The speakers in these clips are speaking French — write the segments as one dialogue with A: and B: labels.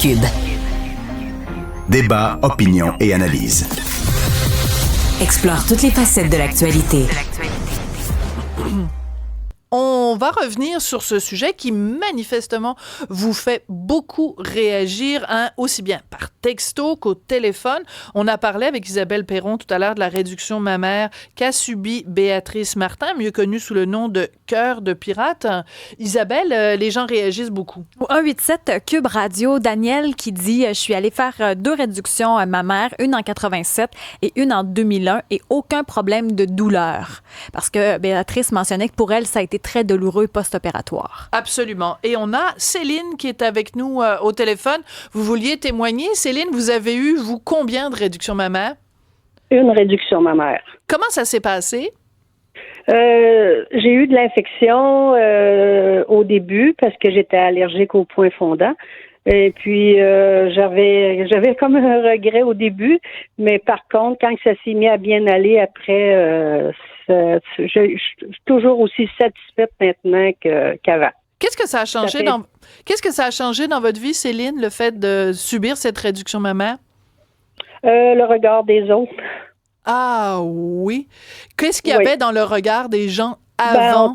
A: Cube.
B: Débat, opinion et analyse.
A: Explore toutes les facettes de l'actualité.
C: On va revenir sur ce sujet qui manifestement vous fait beaucoup réagir, hein, aussi bien par texto qu'au téléphone. On a parlé avec Isabelle Perron tout à l'heure de la réduction mammaire qu'a subie Béatrice Martin, mieux connue sous le nom de Cœur de pirate. Isabelle, les gens réagissent beaucoup.
D: Au 187 Cube Radio, Daniel qui dit « Je suis allée faire 2 réductions mammaires, une en 87 et une en 2001 et aucun problème de douleur. » Parce que Béatrice mentionnait que pour elle, ça a été très douloureux post-opératoire.
C: Absolument. Et on a Céline qui est avec nous au téléphone. Vous vouliez témoigner. Céline, vous avez eu, vous, combien de réductions mammaires?
E: Une réduction mammaire.
C: Comment ça s'est passé?
E: J'ai eu de l'infection au début parce que j'étais allergique aux points fondants. Et puis j'avais comme un regret au début, mais par contre, quand ça s'est mis à bien aller après, je suis toujours aussi satisfaite maintenant qu'avant.
C: Qu'est-ce que ça a changé dans votre vie, Céline, le fait de subir cette réduction mammaire?
E: Le regard des autres.
C: Ah oui. Qu'est-ce qu'il y avait dans le regard des gens avant?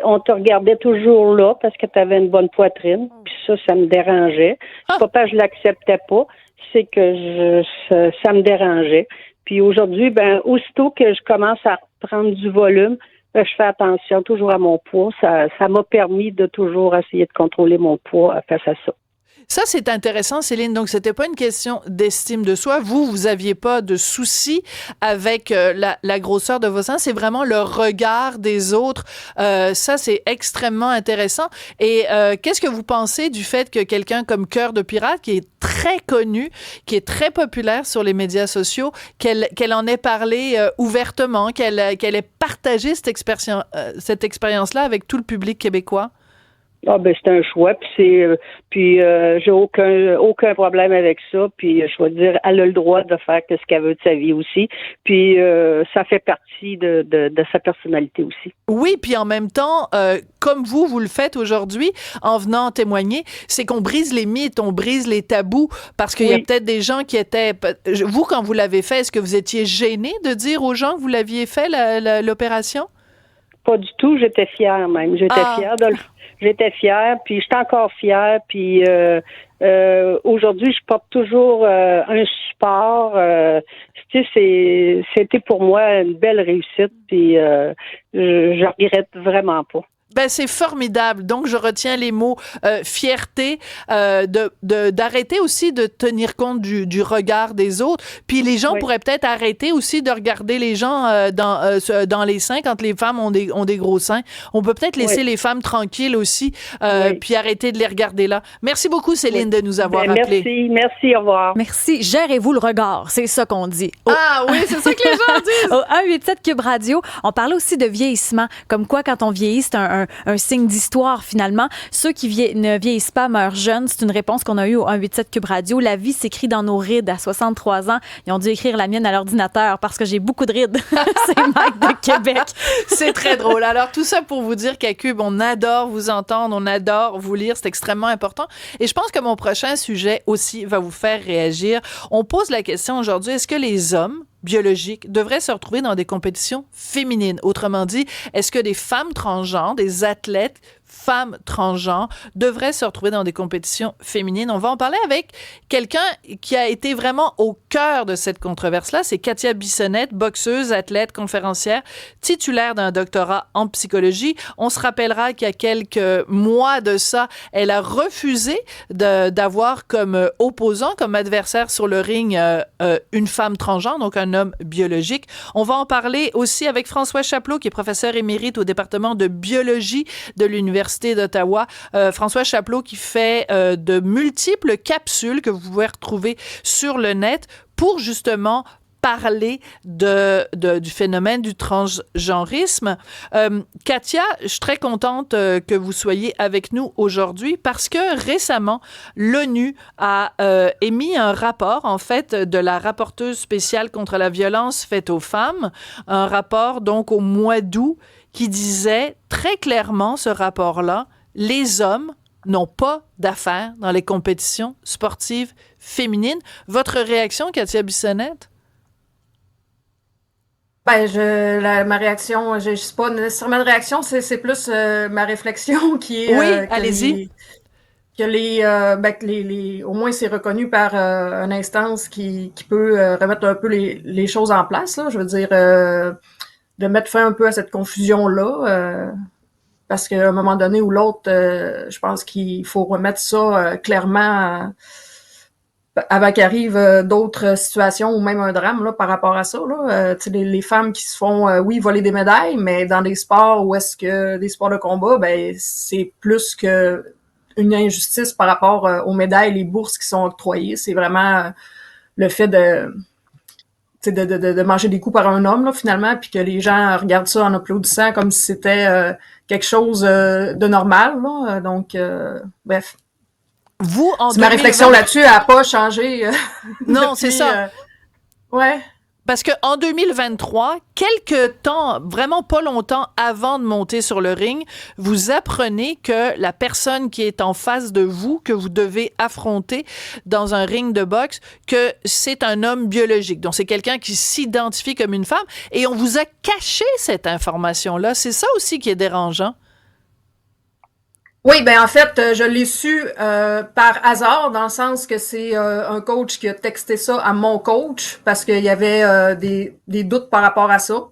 E: On te regardait toujours là parce que tu avais une bonne poitrine. Puis ça me dérangeait. C'est pas parce que je l'acceptais pas, c'est que ça me dérangeait. Puis aujourd'hui, aussitôt que je commence à prendre du volume, je fais attention toujours à mon poids. Ça m'a permis de toujours essayer de contrôler mon poids face à ça.
C: Ça, c'est intéressant, Céline. Donc, c'était pas une question d'estime de soi. Vous aviez pas de soucis avec la grosseur de vos seins. C'est vraiment le regard des autres. Ça, c'est extrêmement intéressant. Et qu'est-ce que vous pensez du fait que quelqu'un comme Cœur de pirate, qui est très connu, qui est très populaire sur les médias sociaux, qu'elle en ait parlé ouvertement, qu'elle ait partagé cette expérience-là avec tout le public québécois?
E: C'est un choix, puis j'ai aucun problème avec ça, puis je vais dire, elle a le droit de faire ce qu'elle veut de sa vie aussi, puis ça fait partie de sa personnalité aussi.
C: Oui, puis en même temps, comme vous le faites aujourd'hui, en venant témoigner, c'est qu'on brise les mythes, on brise les tabous, parce qu'il y a peut-être des gens qui étaient... Vous, quand vous l'avez fait, est-ce que vous étiez gêné de dire aux gens que vous l'aviez fait, l'opération?
E: Pas du tout, j'étais fière même. J'étais fière, puis j'étais encore fière, puis aujourd'hui, je porte toujours un support. C'était pour moi une belle réussite, puis je regrette vraiment pas.
C: C'est formidable. Donc, je retiens les mots fierté, d'arrêter aussi de tenir compte du regard des autres. Puis les gens pourraient peut-être arrêter aussi de regarder les gens dans les seins quand les femmes ont des gros seins. On peut peut-être laisser les femmes tranquilles aussi, puis arrêter de les regarder là. Merci beaucoup, Céline, de nous avoir appelés.
E: Merci, au revoir.
D: Merci. Gérez-vous le regard, c'est ça qu'on dit.
C: Ah oui, c'est ça que les gens disent.
D: Au 187 Cube Radio, on parlait aussi de vieillissement, comme quoi quand on vieillit, c'est un signe d'histoire, finalement. Ceux qui ne vieillissent pas meurent jeunes. C'est une réponse qu'on a eue au 187 Cube Radio. La vie s'écrit dans nos rides. À 63 ans, ils ont dû écrire la mienne à l'ordinateur parce que j'ai beaucoup de rides. C'est Mike de Québec.
C: C'est très drôle. Alors, tout ça pour vous dire qu'à Cube, on adore vous entendre, on adore vous lire. C'est extrêmement important. Et je pense que mon prochain sujet aussi va vous faire réagir. On pose la question aujourd'hui, est-ce que les hommes biologiques devraient se retrouver dans des compétitions féminines? Autrement dit, est-ce que des femmes transgenres, des athlètes femmes transgenres devraient se retrouver dans des compétitions féminines? On va en parler avec quelqu'un qui a été vraiment au cœur de cette controverse-là. C'est Katia Bissonnette, boxeuse, athlète, conférencière, titulaire d'un doctorat en psychologie. On se rappellera qu'il y a quelques mois de ça, elle a refusé d'avoir comme opposant, comme adversaire sur le ring, une femme transgenre, donc un homme biologique. On va en parler aussi avec François Chapleau, qui est professeur émérite au département de biologie de l'Université d'Ottawa. François Chapleau qui fait de multiples capsules que vous pouvez retrouver sur le net pour justement parler du phénomène du transgenrisme. Katia, je suis très contente que vous soyez avec nous aujourd'hui parce que récemment, l'ONU a émis un rapport, en fait, de la rapporteuse spéciale contre la violence faite aux femmes, un rapport donc au mois d'août qui disait très clairement, ce rapport-là, les hommes n'ont pas d'affaires dans les compétitions sportives féminines. Votre réaction, Katia Bissonnette?
B: Ma réaction, je sais pas nécessairement de réaction, c'est plus ma réflexion qui est...
C: Oui, allez-y.
B: Au moins c'est reconnu par une instance qui peut remettre un peu les choses en place, là. Je veux dire, de mettre fin un peu à cette confusion-là, parce qu'à un moment donné ou l'autre, je pense qu'il faut remettre ça clairement avant qu'arrivent d'autres situations ou même un drame là, par rapport à ça. Là. Les femmes qui se font, oui, voler des médailles, mais dans des sports où est-ce que des sports de combat, ben c'est plus que une injustice par rapport aux médailles, les bourses qui sont octroyées. C'est vraiment le fait de manger des coups par un homme, là, finalement, puis que les gens regardent ça en applaudissant comme si c'était quelque chose de normal. Là. Donc, bref.
C: Vous, en
B: ma réflexion là-dessus n'a pas changé.
C: Non,
B: depuis,
C: c'est ça.
B: Ouais.
C: Parce qu'en 2023, quelques temps, vraiment pas longtemps avant de monter sur le ring, vous apprenez que la personne qui est en face de vous, que vous devez affronter dans un ring de boxe, que c'est un homme biologique. Donc, c'est quelqu'un qui s'identifie comme une femme. Et on vous a caché cette information-là. C'est ça aussi qui est dérangeant.
B: Oui, ben en fait, je l'ai su par hasard, dans le sens que c'est un coach qui a texté ça à mon coach parce qu'il y avait des doutes par rapport à ça.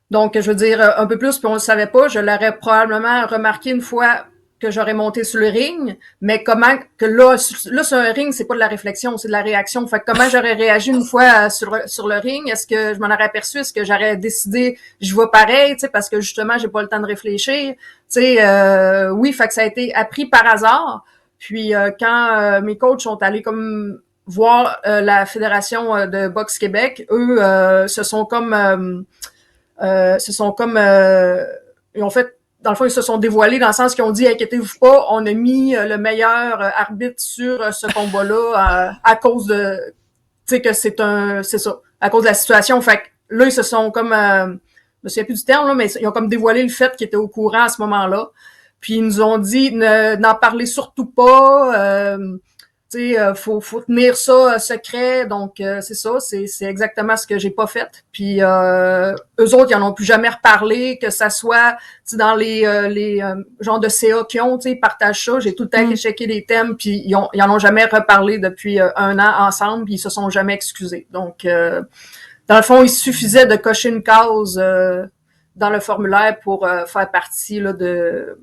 B: Donc, je veux dire, un peu plus, puis on le savait pas. Je l'aurais probablement remarqué une fois que j'aurais monté sur le ring, mais comment que là sur un ring, c'est pas de la réflexion, c'est de la réaction. Fait que comment j'aurais réagi une fois sur le ring? Est-ce que je m'en aurais aperçu? Est-ce que j'aurais décidé je vais pareil, tu sais, parce que justement, j'ai pas le temps de réfléchir. Tu sais, oui, fait que ça a été appris par hasard. Puis quand mes coachs sont allés comme voir la Fédération de boxe Québec, eux se sont comme ils ont fait, dans le fond, ils se sont dévoilés dans le sens qu'ils ont dit, inquiétez-vous pas, on a mis le meilleur arbitre sur ce combat-là à cause de, tu sais, que c'est ça, à cause de la situation. Fait que là, ils se sont comme, je me souviens plus du terme, là, mais ils ont comme dévoilé le fait qu'ils étaient au courant à ce moment-là. Puis ils nous ont dit, n'en parlez surtout pas, tu sais, faut tenir ça secret. Donc c'est ça, c'est exactement ce que j'ai pas fait. Puis eux autres, ils en ont plus jamais reparlé, que ça soit dans les genres de CA qu'ils ont, tu sais, ils partagent ça. J'ai tout le temps checké les thèmes, puis ils en ont jamais reparlé depuis un an ensemble, puis ils se sont jamais excusés. Donc dans le fond, il suffisait de cocher une case dans le formulaire pour faire partie là, de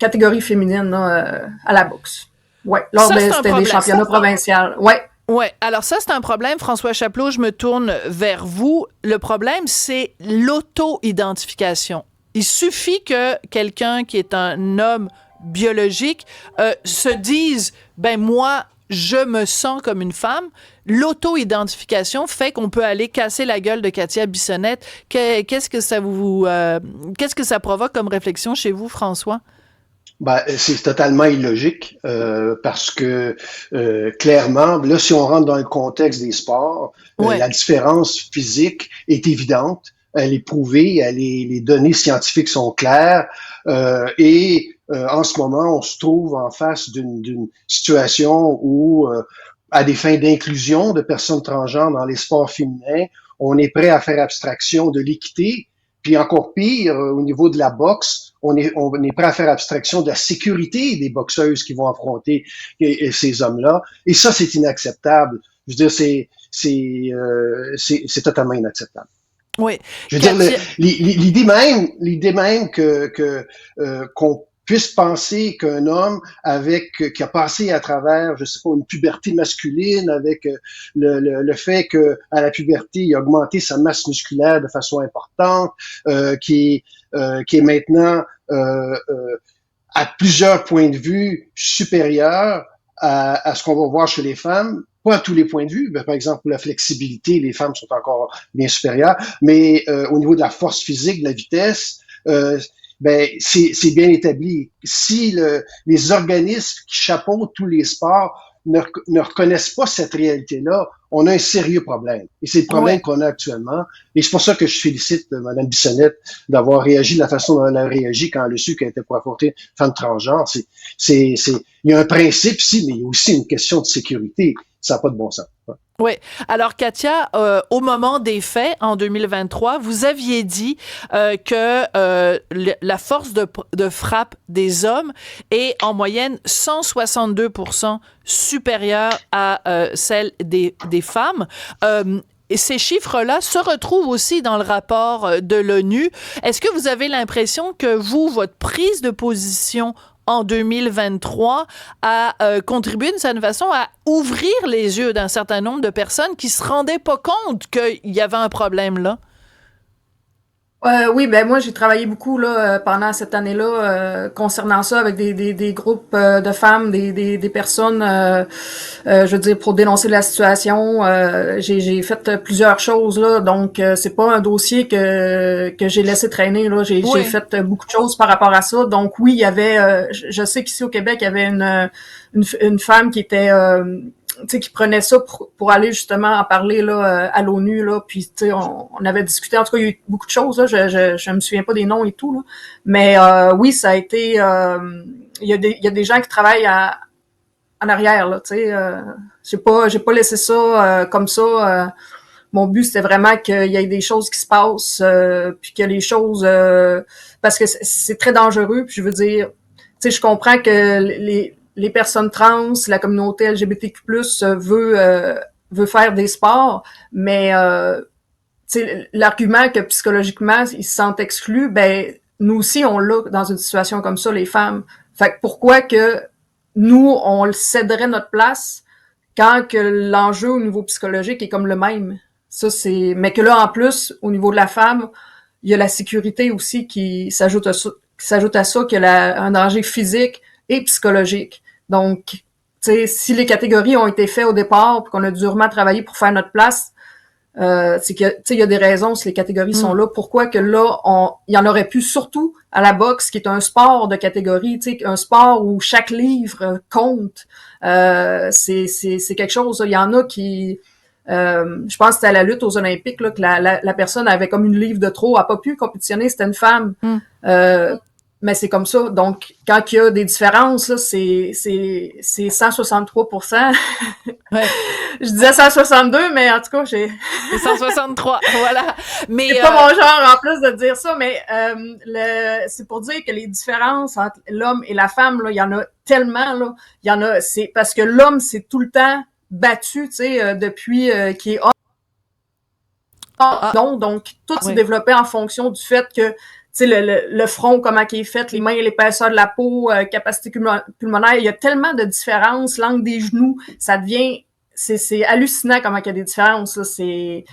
B: catégorie féminine là, à la boxe. Ouais, lors des championnats provinciaux. Ouais.
C: Ouais, alors ça, c'est un problème. François Chapelot, je me tourne vers vous. Le problème, c'est l'auto-identification. Il suffit que quelqu'un qui est un homme biologique se dise, ben moi, je me sens comme une femme. L'auto-identification fait qu'on peut aller casser la gueule de Katia Bissonnette. Qu'est-ce que ça provoque comme réflexion chez vous, François?
F: Ben, c'est totalement illogique parce que clairement, là, si on rentre dans le contexte des sports, la différence physique est évidente, elle est prouvée, les données scientifiques sont claires et en ce moment, on se trouve en face d'une situation où, à des fins d'inclusion de personnes transgenres dans les sports féminins, on est prêt à faire abstraction de l'équité. Puis encore pire, au niveau de la boxe, on est prêt à faire abstraction de la sécurité des boxeuses qui vont affronter ces hommes-là. Et ça, c'est inacceptable. Je veux dire, c'est totalement inacceptable.
C: Oui.
F: Je veux dire, l'idée même qu'on puisse penser qu'un homme qui a passé à travers, je sais pas, une puberté masculine, avec le fait que à la puberté, il a augmenté sa masse musculaire de façon importante, qui est maintenant à plusieurs points de vue supérieur à ce qu'on va voir chez les femmes. Pas à tous les points de vue. Par exemple, pour la flexibilité, les femmes sont encore bien supérieures, mais au niveau de la force physique, de la vitesse, c'est bien établi. Si les organismes qui chapeautent tous les sports ne reconnaissent pas cette réalité-là, on a un sérieux problème. Et c'est le problème qu'on a actuellement. Et c'est pour ça que je félicite Mme Bissonnette d'avoir réagi de la façon dont elle a réagi quand elle a su qu'elle était pour apporter une femme transgenre. Il y a un principe ici, mais il y a aussi une question de sécurité. Ça n'a pas de bon sens.
C: Oui. Alors, Katia, au moment des faits, en 2023, vous aviez dit que la force de frappe des hommes est en moyenne 162% supérieure à celle des femmes. Et ces chiffres-là se retrouvent aussi dans le rapport de l'ONU. Est-ce que vous avez l'impression que votre prise de position en 2023 a contribué d'une certaine façon à ouvrir les yeux d'un certain nombre de personnes qui se rendaient pas compte qu'il y avait un problème là?
B: Oui, ben moi j'ai travaillé beaucoup là pendant cette année-là concernant ça avec des groupes de femmes, des personnes, je veux dire pour dénoncer la situation. J'ai fait plusieurs choses là, donc c'est pas un dossier que j'ai laissé traîner là. J'ai fait beaucoup de choses par rapport à ça. Donc oui, il y avait, je sais qu'ici au Québec il y avait une femme qui était qui prenait ça pour aller justement en parler là à l'ONU là, puis tu sais on avait discuté, en tout cas il y a eu beaucoup de choses là, je me souviens pas des noms et tout là, mais oui ça a été il y a des gens qui travaillent en arrière là, tu sais j'ai pas laissé ça comme ça. Mon but c'était vraiment qu'il y ait des choses qui se passent, puis que les choses parce que c'est très dangereux, puis je veux dire, tu sais je comprends que les personnes trans, la communauté LGBTQ+, veut faire des sports, mais l'argument que psychologiquement ils se sentent exclus, ben nous aussi on l'a dans une situation comme ça les femmes. Fait que pourquoi que nous on le céderait notre place quand que l'enjeu au niveau psychologique est comme le même. Ça mais que là en plus au niveau de la femme, il y a la sécurité aussi qui s'ajoute à ça qu'il y a un danger physique et psychologique. Donc, tu sais, si les catégories ont été faites au départ, puis qu'on a durement travaillé pour faire notre place, c'est que, tu sais, il y a des raisons si les catégories sont là. Pourquoi que là, il y en aurait plus, surtout à la boxe, qui est un sport de catégorie, tu sais, un sport où chaque livre compte. C'est quelque chose. Il y en a qui, je pense que c'était à la lutte aux Olympiques là que la personne avait comme une livre de trop, a pas pu compétitionner, c'était une femme. Mais c'est comme ça. Donc, quand il y a des différences, là, c'est 163%.
C: Ouais.
B: Je disais 162, mais en tout cas, j'ai...
C: 163, voilà. Mais
B: c'est pas mon genre, en plus, de dire ça, mais c'est pour dire que les différences entre l'homme et la femme, là, il y en a tellement, là. Il y en a, c'est parce que l'homme s'est tout le temps battu, tu sais, depuis qu'il est homme. Non, donc, tout s'est développé en fonction du fait que tu sais, le front, comment il est fait, les mains, l'épaisseur de la peau, capacité pulmonaire, il y a tellement de différences, l'angle des genoux, ça devient, c'est hallucinant comment il y a des différences, là, c'est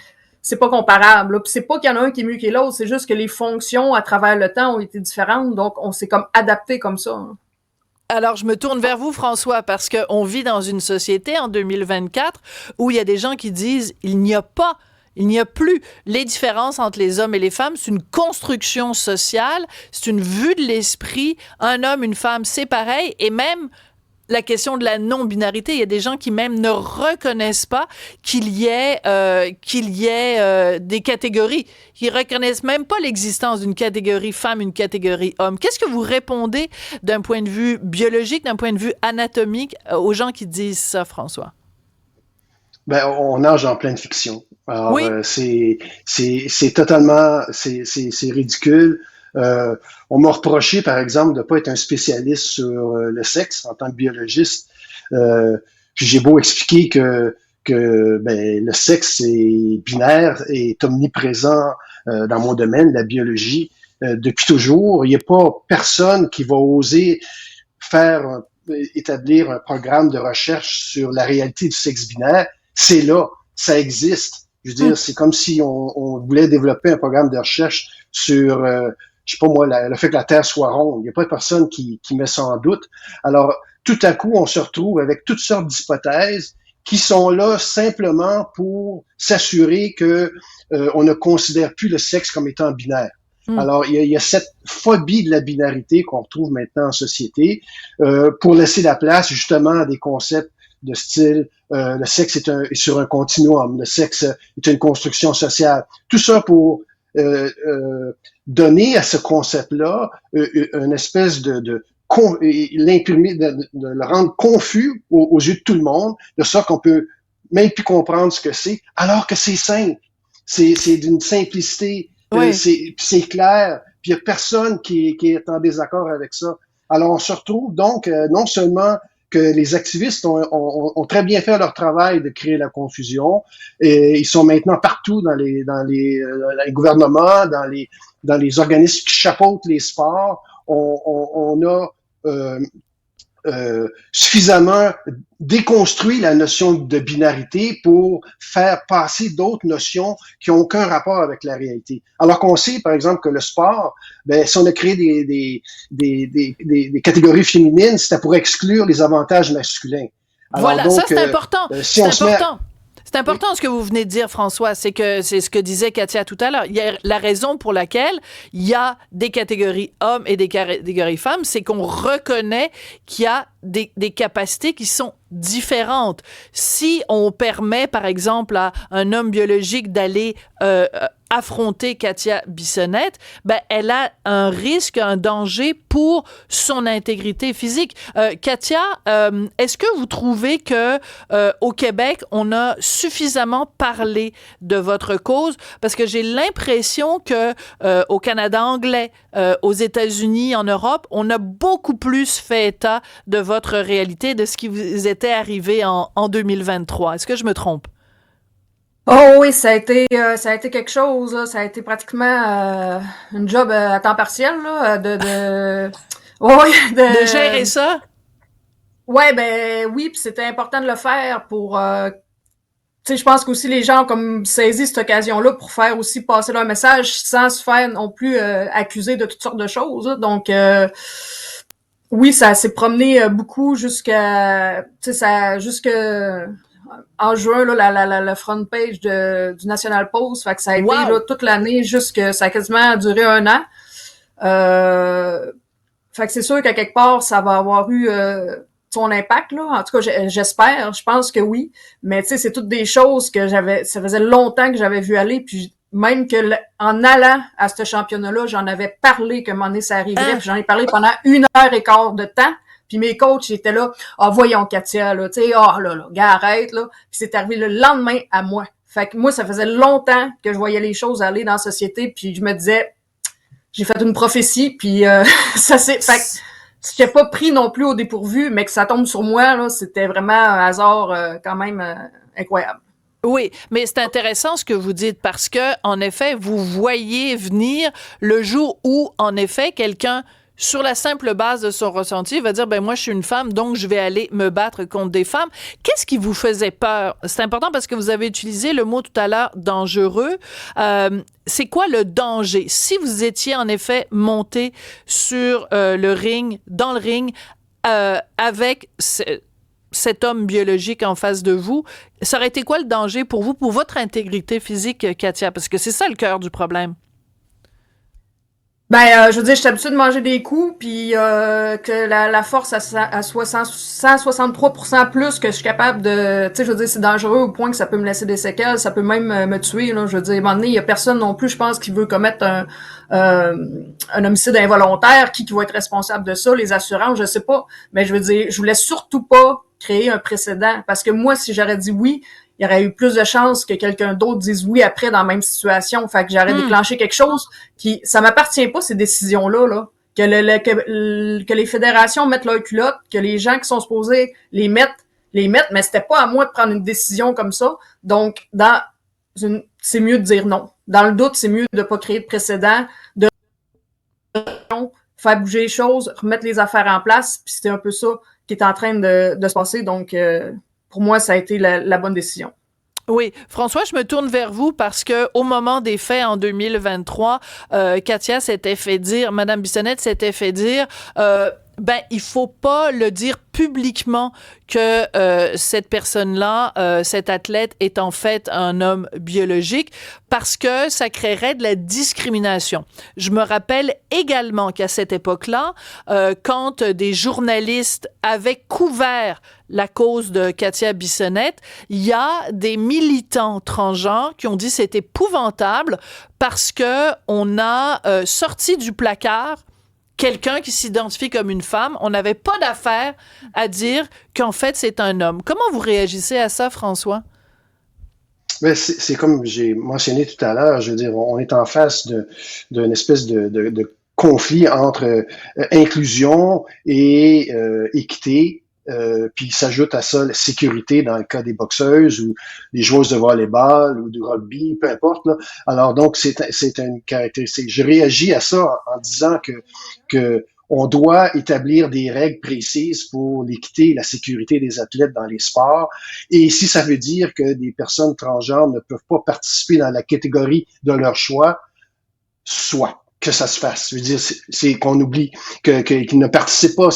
B: pas comparable, là. Puis c'est pas qu'il y en a un qui est mieux que l'autre, c'est juste que les fonctions à travers le temps ont été différentes, donc on s'est comme adapté comme ça. Hein.
C: Alors, je me tourne vers vous, François, parce qu'on vit dans une société en 2024 où il y a des gens qui disent il n'y a plus les différences entre les hommes et les femmes. C'est une construction sociale, c'est une vue de l'esprit. Un homme, une femme, c'est pareil. Et même la question de la non-binarité, il y a des gens qui même ne reconnaissent pas qu'il y ait des catégories. Ils reconnaissent même pas l'existence d'une catégorie femme, une catégorie homme. Qu'est-ce que vous répondez d'un point de vue biologique, d'un point de vue anatomique aux gens qui disent ça, François?
F: Ben, on nage en pleine fiction. Alors,
C: oui.
F: C'est totalement, c'est ridicule. On m'a reproché, par exemple, de pas être un spécialiste sur le sexe en tant que biologiste. Puis j'ai beau expliquer que ben, le sexe est binaire, est omniprésent dans mon domaine, la biologie, depuis toujours. Il n'y a pas personne qui va oser établir un programme de recherche sur la réalité du sexe binaire. C'est là, ça existe. Je veux dire, c'est comme si on voulait développer un programme de recherche sur, je sais pas moi, le fait que la Terre soit ronde. Il n'y a pas personne qui met ça en doute. Alors, tout à coup, on se retrouve avec toutes sortes d'hypothèses qui sont là simplement pour s'assurer que on ne considère plus le sexe comme étant binaire. Alors, il y a cette phobie de la binarité qu'on retrouve maintenant en société pour laisser la place justement à des concepts de style le sexe est sur un continuum, le sexe est une construction sociale. Tout ça pour donner à ce concept-là une espèce l'imprimer, de le rendre confus aux yeux de tout le monde, de sorte qu'on peut même plus comprendre ce que c'est, alors que c'est simple. C'est d'une simplicité,
C: oui.
F: C'est clair, puis il y a personne qui est en désaccord avec ça. Alors on se retrouve donc non seulement que les activistes ont très bien fait leur travail de créer la confusion, et ils sont maintenant partout dans les gouvernements, dans les organismes qui chapeautent les sports. On a suffisamment déconstruit la notion de binarité pour faire passer d'autres notions qui n'ont aucun rapport avec la réalité. Alors qu'on sait, par exemple, que le sport, si on a créé des catégories féminines, c'était pour exclure les avantages masculins. Alors
C: voilà, donc, ça c'est important.
F: Si c'est important.
C: C'est important ce que vous venez de dire, François, c'est ce que disait Katia tout à l'heure. Il y a la raison pour laquelle il y a des catégories hommes et des catégories femmes, c'est qu'on reconnaît qu'il y a des capacités qui sont différentes. Si on permet, par exemple, à un homme biologique d'aller affronter Katia Bissonnette, elle a un risque, un danger pour son intégrité physique. Katia, est-ce que vous trouvez que au Québec, on a suffisamment parlé de votre cause? Parce que j'ai l'impression que au Canada anglais, aux États-Unis, en Europe, on a beaucoup plus fait état de votre réalité, de ce qui vous était arrivé en 2023. Est-ce que je me trompe?
B: Oh oui, ça a été quelque chose, là. Ça a été pratiquement une job à temps partiel, là, de
C: gérer ça.
B: Ouais, oui, puis c'était important de le faire pour tu sais, je pense qu'aussi les gens ont comme saisi cette occasion-là pour faire aussi passer leur message sans se faire non plus accuser de toutes sortes de choses, là. Donc oui, ça s'est promené beaucoup jusqu'à en juin, là, la front page du National Post. Fait que ça a été là, toute l'année, ça a quasiment duré 1 an. Fait que c'est sûr qu'à quelque part, ça va avoir eu son impact, là. En tout cas, j'espère. Je pense que oui. Mais tu sais, c'est toutes des choses que ça faisait longtemps que j'avais vu aller. Puis même que en allant à ce championnat-là, j'en avais parlé qu'à un moment donné, ça arriverait. Puis j'en ai parlé pendant 1h15 de temps. Puis mes coachs étaient là, voyons Katia, là, tu sais, gars, arrête, là. Puis c'est arrivé le lendemain à moi. Fait que moi, ça faisait longtemps que je voyais les choses aller dans la société, puis je me disais, j'ai fait une prophétie, puis ça s'est... Fait que j'étais pas pris non plus au dépourvu, mais que ça tombe sur moi, là, c'était vraiment un hasard quand même incroyable.
C: Oui, mais c'est intéressant ce que vous dites parce que, en effet, vous voyez venir le jour où, en effet, quelqu'un sur la simple base de son ressenti, il va dire, moi, je suis une femme, donc je vais aller me battre contre des femmes. Qu'est-ce qui vous faisait peur? C'est important parce que vous avez utilisé le mot tout à l'heure, dangereux. C'est quoi le danger? Si vous étiez, en effet, monté sur dans le ring, avec cet homme biologique en face de vous, ça aurait été quoi le danger pour vous, pour votre intégrité physique, Katia? Parce que c'est ça le cœur du problème.
B: Je veux dire, je suis habituée de manger des coups, puis que la force à 163% plus que je suis capable de... Tu sais, je veux dire, c'est dangereux au point que ça peut me laisser des séquelles, ça peut même me tuer, là. Je veux dire, à un moment donné, il y a personne non plus, je pense, qui veut commettre un homicide involontaire. Qui va être responsable de ça? Les assurances, je sais pas. Mais je veux dire, je voulais surtout pas créer un précédent, parce que moi, si j'aurais dit oui, il y aurait eu plus de chances que quelqu'un d'autre dise oui après dans la même situation. Fait que j'aurais déclenché quelque chose qui... Ça m'appartient pas, ces décisions-là, là. Que les fédérations mettent leur culotte, que les gens qui sont supposés les mettent, mais c'était pas à moi de prendre une décision comme ça. Donc, c'est mieux de dire non. Dans le doute, c'est mieux de pas créer de précédent, de faire bouger les choses, remettre les affaires en place, puis c'était un peu ça qui est en train de se passer. Donc, pour moi, ça a été la bonne décision.
C: Oui. François, je me tourne vers vous parce que au moment des faits en 2023, Katia s'était fait dire, Madame Bissonnette s'était fait dire, ben il faut pas le dire publiquement que cette personne-là, cet athlète est en fait un homme biologique parce que ça créerait de la discrimination. Je me rappelle également qu'à cette époque-là, quand des journalistes avaient couvert la cause de Katia Bissonnette, il y a des militants transgenres qui ont dit que c'est épouvantable parce que on a sorti du placard quelqu'un qui s'identifie comme une femme. On n'avait pas d'affaire à dire qu'en fait, c'est un homme. Comment vous réagissez à ça, François?
F: Mais c'est comme j'ai mentionné tout à l'heure, je veux dire, on est en face d'une espèce de conflit entre inclusion et équité. Puis s'ajoute à ça la sécurité dans le cas des boxeuses ou des joueuses de volleyball ou de rugby, peu importe. Là. Alors donc c'est une caractéristique. Je réagis à ça en disant que on doit établir des règles précises pour l'équité et la sécurité des athlètes dans les sports. Et si ça veut dire que des personnes transgenres ne peuvent pas participer dans la catégorie de leur choix, soit que ça se fasse. Je veux dire, c'est qu'on oublie qu'ils ne participent pas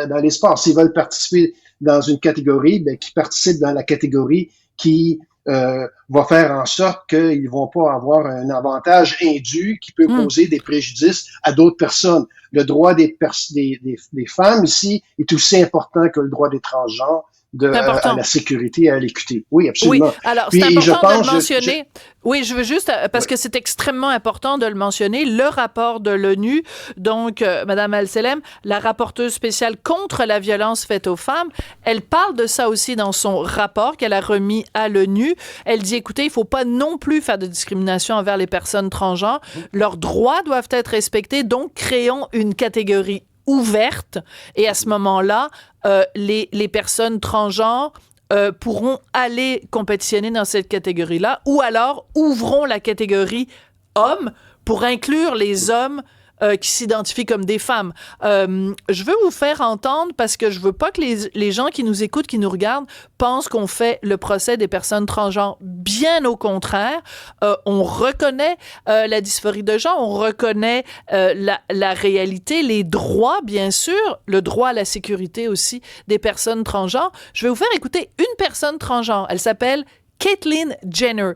F: dans les sports. S'ils veulent participer dans une catégorie, ben, qu'ils participent dans la catégorie qui va faire en sorte qu'ils vont pas avoir un avantage indu qui peut causer des préjudices à d'autres personnes. Le droit des femmes ici est aussi important que le droit des transgenres. À la sécurité et à l'équité. Oui, absolument.
C: Oui, alors c'est important de le mentionner. Oui, je veux juste, parce que c'est extrêmement important de le mentionner, le rapport de l'ONU, donc Madame Al-Selem, la rapporteuse spéciale contre la violence faite aux femmes, elle parle de ça aussi dans son rapport qu'elle a remis à l'ONU. Elle dit, écoutez, il faut pas non plus faire de discrimination envers les personnes transgenres. Leurs droits doivent être respectés, donc créons une catégorie ouverte et à ce moment-là, les personnes transgenres pourront aller compétitionner dans cette catégorie-là ou alors ouvrons la catégorie hommes pour inclure les hommes qui s'identifient comme des femmes. Je veux vous faire entendre parce que je veux pas que les gens qui nous écoutent, qui nous regardent, pensent qu'on fait le procès des personnes transgenres. Bien au contraire, on reconnaît la dysphorie de genre, on reconnaît la réalité, les droits, bien sûr, le droit à la sécurité aussi des personnes transgenres. Je vais vous faire écouter une personne transgenre. Elle s'appelle Caitlyn Jenner.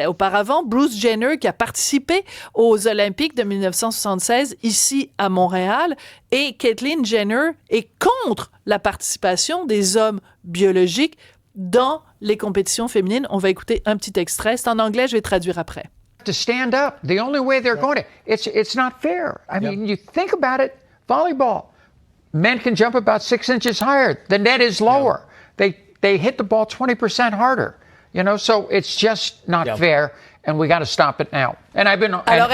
C: Auparavant, Bruce Jenner, qui a participé aux Olympiques de 1976 ici à Montréal. Et Caitlyn Jenner est contre la participation des hommes biologiques dans les compétitions féminines. On va écouter un petit extrait. C'est en anglais, je vais traduire après.
G: To stand up, the only way they're going to, it's not fair. I mean, you think about it, volleyball. Men can jump about 6 inches higher. The net is lower. They hit the ball 20% harder. You know, so it's just not fair, and we got to stop it now. And I've been.
C: Alors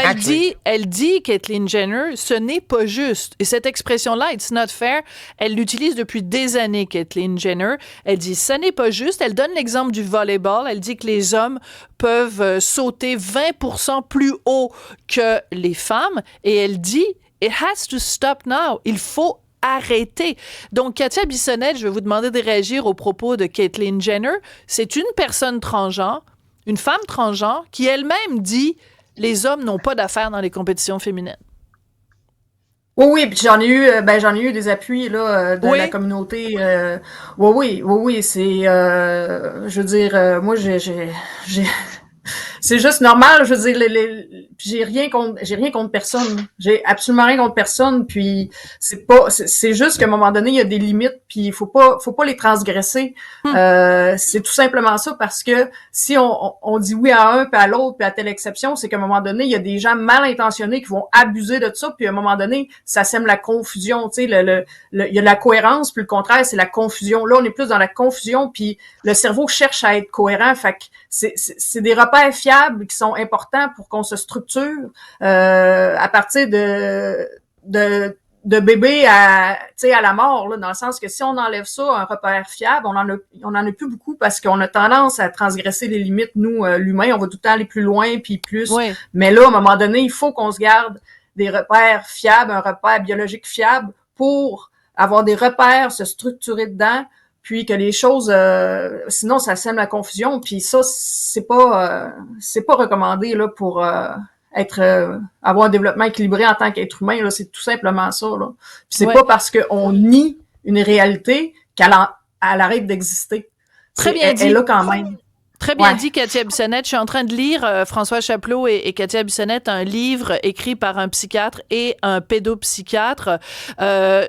C: elle dit, Caitlyn Jenner, ce n'est pas juste. Et cette expression-là, it's not fair, elle l'utilise depuis des années, Caitlyn Jenner. Elle dit, ce n'est pas juste. Elle donne l'exemple du volleyball. Elle dit que les hommes peuvent sauter 20% plus haut que les femmes. Et elle dit, it has to stop now. Il faut arrêter. Donc, Katia Bissonnette, je vais vous demander de réagir aux propos de Caitlyn Jenner. C'est une personne transgenre, une femme transgenre, qui elle-même dit « Les hommes n'ont pas d'affaires dans les compétitions féminines ».
B: Oui, puis j'en ai eu des appuis là de la communauté. Oui, c'est, je veux dire, moi c'est juste normal, je veux dire, j'ai rien contre personne. J'ai absolument rien contre personne, puis c'est juste qu'à un moment donné, il y a des limites, puis faut pas les transgresser. C'est tout simplement ça, parce que si on dit oui à un, puis à l'autre, puis à telle exception, c'est qu'à un moment donné, il y a des gens mal intentionnés qui vont abuser de ça, puis à un moment donné, ça sème la confusion, tu sais, il y a la cohérence, puis le contraire, c'est la confusion. Là, on est plus dans la confusion, puis le cerveau cherche à être cohérent, fait que c'est des repères fiables qui sont importants pour qu'on se structure à partir de bébé à la mort, là, dans le sens que si on enlève ça, un repère fiable, on en a plus beaucoup parce qu'on a tendance à transgresser les limites, nous, l'humain, on va tout le temps aller plus loin puis plus. Oui. Mais là, à un moment donné, il faut qu'on se garde des repères fiables, un repère biologique fiable pour avoir des repères, se structurer dedans, puis que les choses, sinon ça sème la confusion, puis ça c'est pas recommandé là pour avoir un développement équilibré en tant qu'être humain, là, c'est tout simplement ça, là. Puis c'est pas parce qu'on nie une réalité qu'elle arrête d'exister.
C: Très bien dit.
B: Elle est là quand même.
C: Très bien dit, Katia Bissonnette. Je suis en train de lire François Chapelot et Katia Bissonnette, un livre écrit par un psychiatre et un pédopsychiatre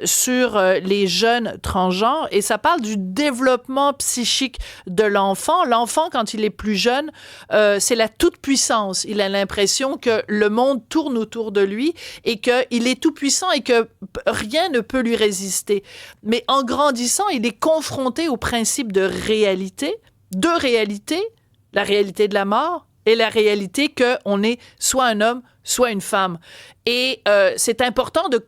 C: sur les jeunes transgenres. Et ça parle du développement psychique de l'enfant. L'enfant, quand il est plus jeune, c'est la toute-puissance. Il a l'impression que le monde tourne autour de lui et qu'il est tout-puissant et que rien ne peut lui résister. Mais en grandissant, il est confronté au principe de réalité. Deux réalités, la réalité de la mort et la réalité qu'on est soit un homme, soit une femme. Et c'est important d'être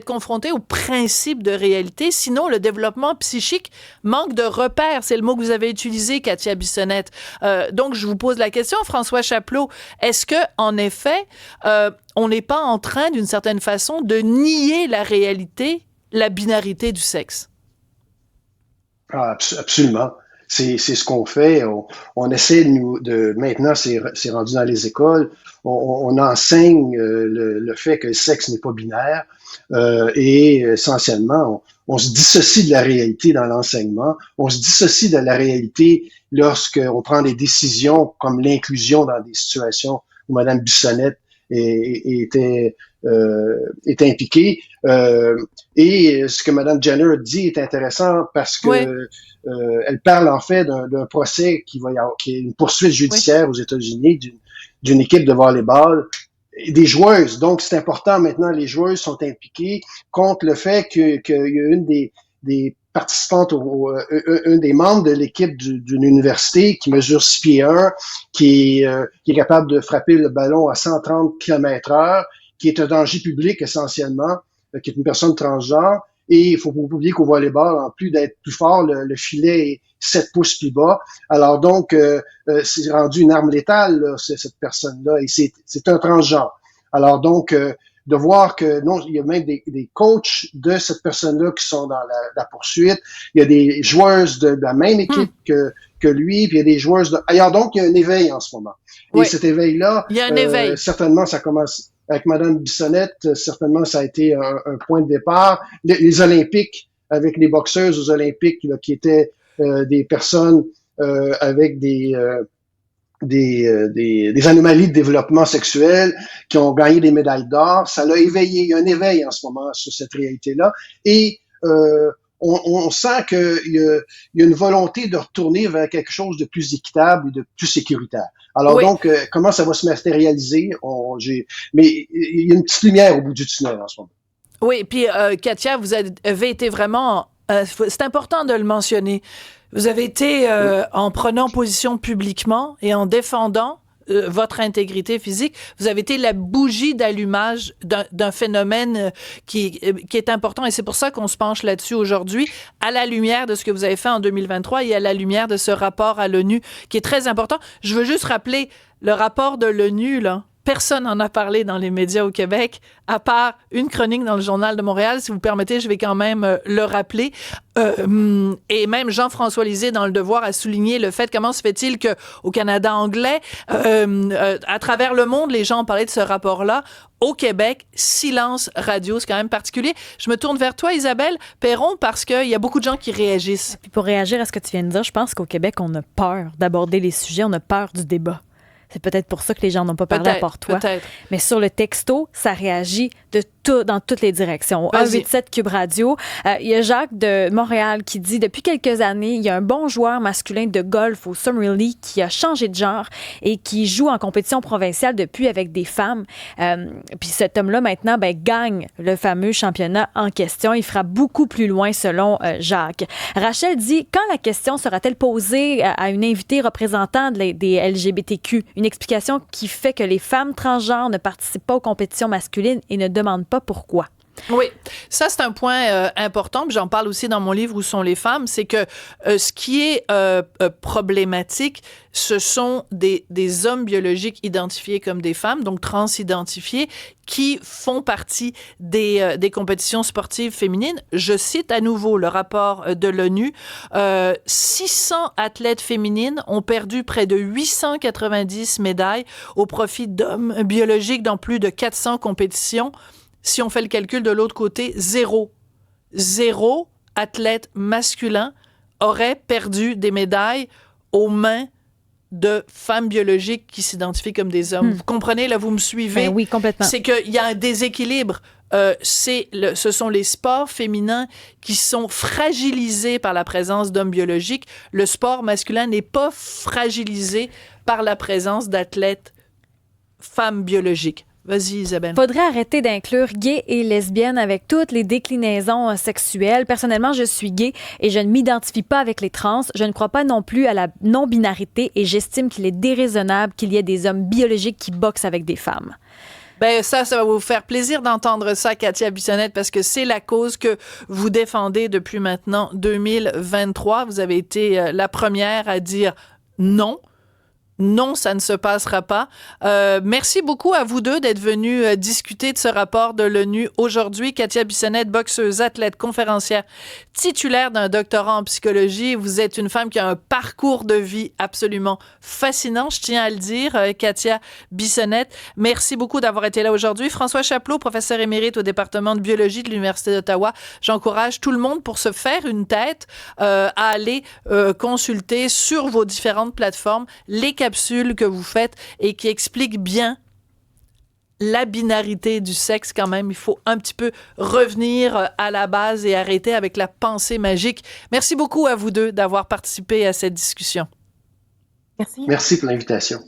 C: confronté au principe de réalité, sinon le développement psychique manque de repères. C'est le mot que vous avez utilisé, Katia Bissonnette. Donc, je vous pose la question, François Chapelot, est-ce que, en effet, on n'est pas en train, d'une certaine façon, de nier la réalité, la binarité du sexe?
F: Ah, absolument. C'est ce qu'on fait. On essaie maintenant, c'est rendu dans les écoles. On enseigne le fait que le sexe n'est pas binaire et essentiellement, on se dissocie de la réalité dans l'enseignement. On se dissocie de la réalité lorsqu'on prend des décisions comme l'inclusion dans des situations où Mme Bissonnette était impliquée. Et ce que Mme Jenner dit est intéressant parce que elle parle en fait d'un procès qui est une poursuite judiciaire aux États-Unis d'une équipe de volleyball et des joueuses. Donc c'est important maintenant, les joueuses sont impliquées contre le fait qu'il y a une des participantes, un des membres de l'équipe d'une université qui mesure 6 pieds 1, qui est capable de frapper le ballon à 130 km/h, qui est un danger public essentiellement, qui est une personne transgenre. Et il faut pas oublier qu'au volleyball, en plus d'être plus fort, le filet est 7 pouces plus bas. Alors donc, c'est rendu une arme létale, là, cette personne-là, et c'est un transgenre. Alors donc, de voir que non, il y a même des coachs de cette personne-là qui sont dans la poursuite. Il y a des joueuses de la même équipe que lui, puis il y a des joueuses de ailleurs. Donc, il y a un éveil en ce moment. Et cet éveil-là,
C: il y a un éveil.
F: Certainement, ça commence avec Mme Bissonnette. Certainement, ça a été un point de départ. Les Olympiques, avec les boxeuses aux Olympiques, là, qui étaient des personnes avec des anomalies de développement sexuel, qui ont gagné des médailles d'or. Ça l'a éveillé. Il y a un éveil en ce moment sur cette réalité-là. Et on sent qu'il y a une volonté de retourner vers quelque chose de plus équitable et de plus sécuritaire. Alors donc, comment ça va se matérialiser? Mais il y a une petite lumière au bout du tunnel en ce moment.
C: Oui, puis Katia, vous avez été vraiment... c'est important de le mentionner. Vous avez été, en prenant position publiquement et en défendant votre intégrité physique, vous avez été la bougie d'allumage d'un phénomène qui est important. Et c'est pour ça qu'on se penche là-dessus aujourd'hui, à la lumière de ce que vous avez fait en 2023 et à la lumière de ce rapport à l'ONU qui est très important. Je veux juste rappeler le rapport de l'ONU, là. Personne n'en a parlé dans les médias au Québec, à part une chronique dans le Journal de Montréal. Si vous permettez, je vais quand même le rappeler. Et même Jean-François Lisée, dans Le Devoir, a souligné le fait, comment se fait-il qu'au Canada anglais, à travers le monde, les gens ont parlé de ce rapport-là. Au Québec, silence radio, c'est quand même particulier. Je me tourne vers toi, Isabelle Perron, parce qu'il y a beaucoup de gens qui réagissent.
D: Puis pour réagir à ce que tu viens de dire, je pense qu'au Québec, on a peur d'aborder les sujets, on a peur du débat. C'est peut-être pour ça que les gens n'ont pas parlé à part toi.
C: Peut-être.
D: Mais sur le texto, ça réagit dans toutes les directions. 187 Cube Radio. Il y a Jacques de Montréal qui dit, depuis quelques années, il y a un bon joueur masculin de golf au Summerlee qui a changé de genre et qui joue en compétition provinciale depuis avec des femmes. Puis cet homme-là, maintenant, gagne le fameux championnat en question. Il fera beaucoup plus loin, selon Jacques. Rachel dit, quand la question sera-t-elle posée à une invitée représentant des LGBTQ? Une explication qui fait que les femmes transgenres ne participent pas aux compétitions masculines et ne demandent pas pourquoi.
C: Oui, ça c'est un point important, puis j'en parle aussi dans mon livre Où sont les femmes, c'est que ce qui est problématique, ce sont des hommes biologiques identifiés comme des femmes, donc transidentifiés, qui font partie des compétitions sportives féminines. Je cite à nouveau le rapport de l'ONU. 600 athlètes féminines ont perdu près de 890 médailles au profit d'hommes biologiques dans plus de 400 compétitions. Si on fait le calcul de l'autre côté, zéro athlète masculin aurait perdu des médailles aux mains de femmes biologiques qui s'identifient comme des hommes. Vous comprenez, là, vous me suivez?
D: Ben oui, complètement.
C: C'est qu'il y a un déséquilibre. Ce sont les sports féminins qui sont fragilisés par la présence d'hommes biologiques. Le sport masculin n'est pas fragilisé par la présence d'athlètes femmes biologiques. Vas-y, Isabelle.
D: Faudrait arrêter d'inclure gays et lesbiennes avec toutes les déclinaisons sexuelles. Personnellement, je suis gay et je ne m'identifie pas avec les trans. Je ne crois pas non plus à la non-binarité et j'estime qu'il est déraisonnable qu'il y ait des hommes biologiques qui boxent avec des femmes.
C: Ben ça va vous faire plaisir d'entendre ça, Katia Bissonnette, parce que c'est la cause que vous défendez depuis maintenant 2023. Vous avez été la première à dire non. Non, ça ne se passera pas. Merci beaucoup à vous deux d'être venus discuter de ce rapport de l'ONU aujourd'hui. Katia Bissonnette, boxeuse, athlète, conférencière, titulaire d'un doctorat en psychologie. Vous êtes une femme qui a un parcours de vie absolument fascinant, je tiens à le dire, Katia Bissonnette. Merci beaucoup d'avoir été là aujourd'hui. François Chapelot, professeur émérite au département de biologie de l'Université d'Ottawa. J'encourage tout le monde pour se faire une tête à aller consulter sur vos différentes plateformes les capsules que vous faites et qui expliquent bien la binarité du sexe quand même. Il faut un petit peu revenir à la base et arrêter avec la pensée magique. Merci beaucoup à vous deux d'avoir participé à cette discussion.
B: Merci.
F: Merci pour l'invitation.